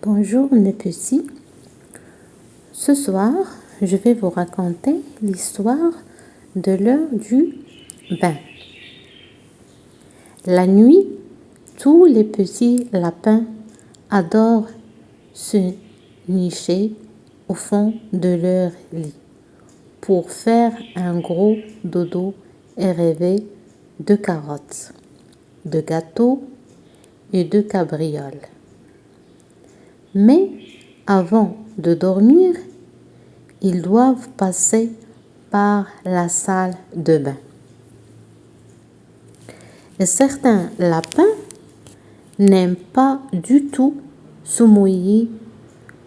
Bonjour mes petits. Ce soir, je vais vous raconter l'histoire de l'heure du bain. La nuit, tous les petits lapins adorent se nicher au fond de leur lit pour faire un gros dodo et rêver de carottes, de gâteaux et de cabrioles. Mais avant de dormir, ils doivent passer par la salle de bain. Et certains lapins n'aiment pas du tout se mouiller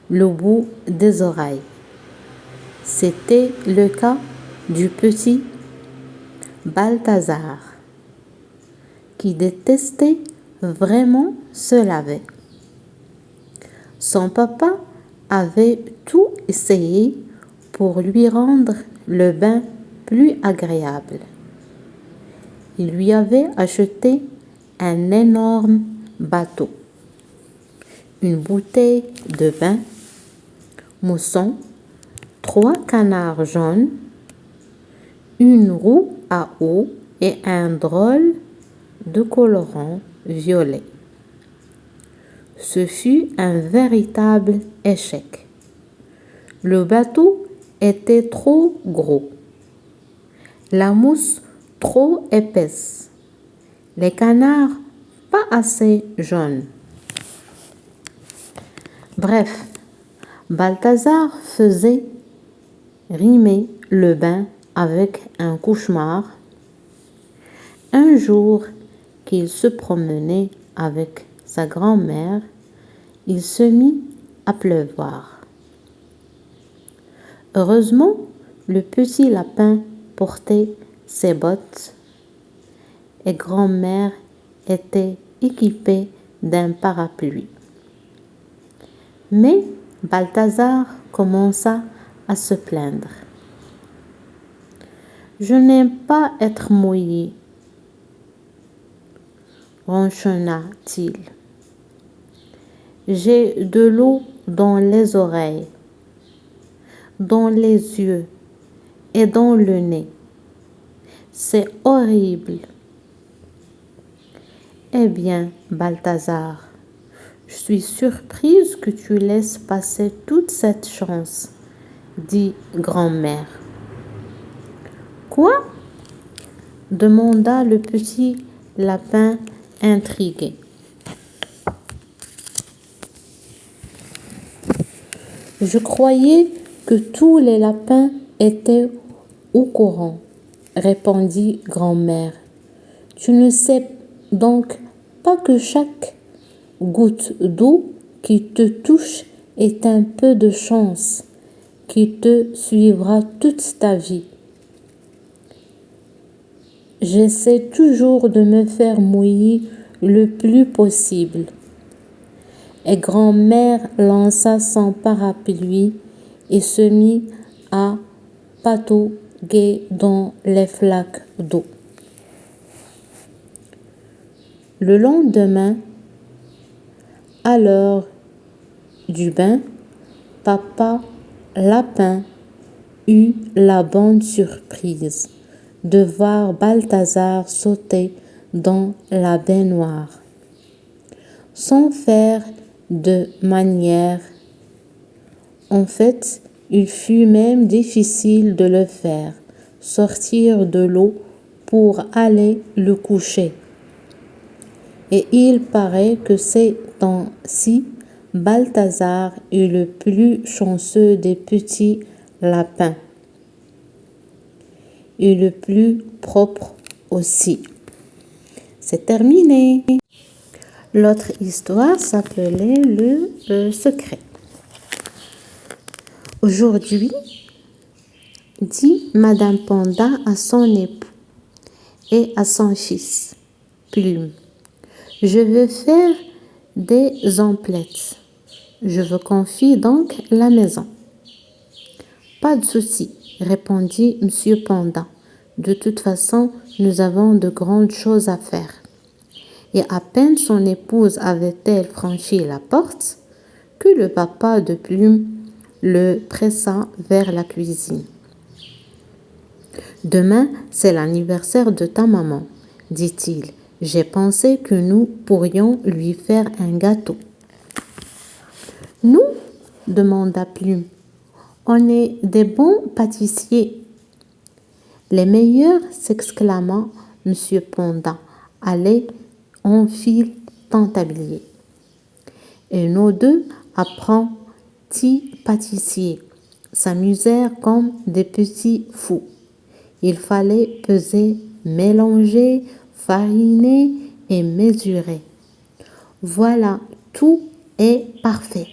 le bout des oreilles. C'était le cas du petit Balthazar, qui détestait vraiment se laver. Son papa avait tout essayé pour lui rendre le bain plus agréable. Il lui avait acheté un énorme bateau, une bouteille de bain, mousson, 3 canards jaunes, une roue à eau et un drôle de colorant violet. Ce fut un véritable échec. Le bateau était trop gros, la mousse trop épaisse, les canards pas assez jaunes. Bref, Balthazar faisait rimer le bain avec un cauchemar. Un jour qu'il se promenait avec sa grand-mère, il se mit à pleuvoir. Heureusement, le petit lapin portait ses bottes et grand-mère était équipée d'un parapluie. Mais Balthazar commença à se plaindre. « Je n'aime pas être mouillé, ronchonna-t-il. J'ai de l'eau dans les oreilles, dans les yeux et dans le nez. C'est horrible. » Eh bien, Balthazar, je suis surprise que tu laisses passer toute cette chance, dit grand-mère. Quoi? Demanda le petit lapin intrigué. Je croyais que tous les lapins étaient au courant, répondit grand-mère. Tu ne sais donc pas que chaque goutte d'eau qui te touche est un peu de chance qui te suivra toute ta vie. J'essaie toujours de me faire mouiller le plus possible. Et grand-mère lança son parapluie et se mit à patauger dans les flaques d'eau. Le lendemain, à l'heure du bain, papa lapin eut la bonne surprise de voir Balthazar sauter dans la baignoire, sans faire de manière. En fait, il fut même difficile de le faire sortir de l'eau pour aller le coucher. Et il paraît que ces temps-ci, Balthazar est le plus chanceux des petits lapins et le plus propre aussi. C'est terminé. L'autre histoire s'appelait le secret. Aujourd'hui, dit Madame Panda à son époux et à son fils, Plume, je veux faire des emplettes. Je vous confie donc la maison. Pas de souci, répondit Monsieur Panda. De toute façon, nous avons de grandes choses à faire. Et à peine son épouse avait-elle franchi la porte que le papa de Plume le pressa vers la cuisine. « Demain, c'est l'anniversaire de ta maman, dit-il. J'ai pensé que nous pourrions lui faire un gâteau. »« Nous ?» demanda Plume. « On est des bons pâtissiers. »« Les meilleurs » s'exclama M. Panda. « Allez, on file ton tablier. » Et nos deux apprentis pâtissiers s'amusèrent comme des petits fous. Il fallait peser, mélanger, fariner et mesurer. « Voilà, tout est parfait, »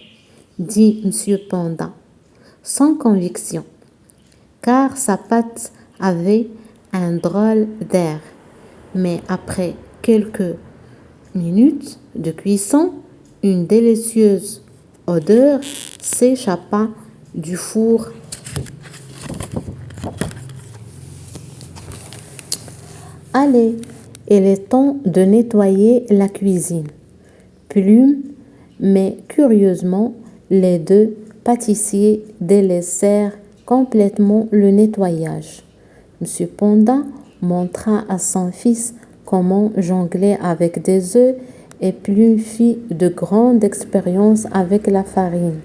dit M. Panda, sans conviction, car sa pâte avait un drôle d'air. Mais après quelques minutes de cuisson, une délicieuse odeur s'échappa du four. « Allez, il est temps de nettoyer la cuisine. » Plume, mais curieusement, les deux pâtissiers délaissèrent complètement le nettoyage. M. Panda montra à son fils comment jongler avec des œufs et Plume fit de grandes expériences avec la farine.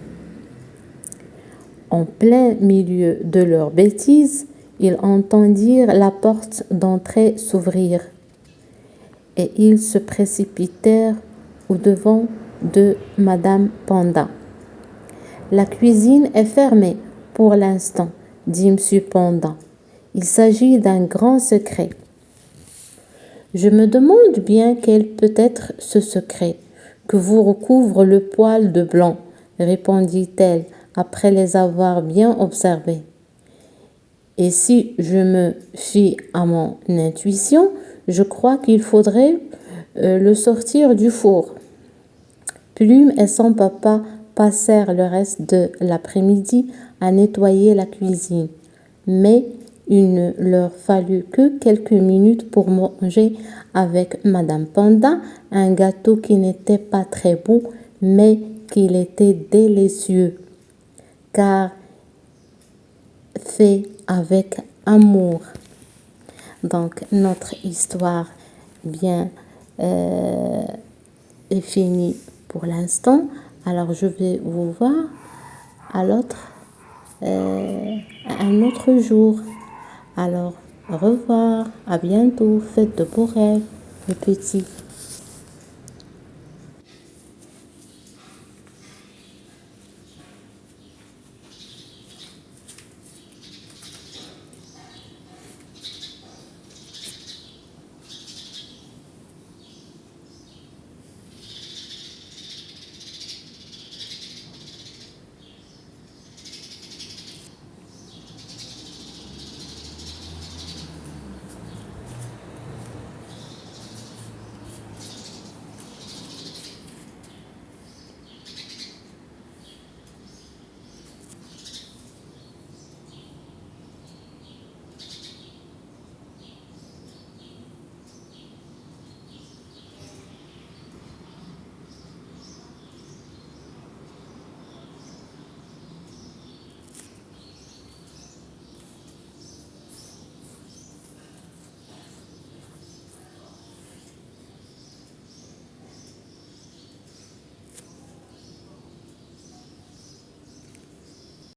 En plein milieu de leurs bêtises, ils entendirent la porte d'entrée s'ouvrir et ils se précipitèrent au-devant de Madame Panda. « La cuisine est fermée pour l'instant, » dit M. Panda. « Il s'agit d'un grand secret. »« Je me demande bien quel peut être ce secret que vous recouvre le poil de blanc, » répondit-elle après les avoir bien observés. « Et si je me fie à mon intuition, je crois qu'il faudrait le sortir du four. » Plume et son papa passèrent le reste de l'après-midi à nettoyer la cuisine, mais il ne leur fallut que quelques minutes pour manger avec Madame Panda un gâteau qui n'était pas très beau, mais qu'il était délicieux, car fait avec amour. Donc, notre histoire est finie pour l'instant. Alors, je vais vous voir un autre jour. Alors, au revoir, à bientôt, faites de beaux rêves, les petits.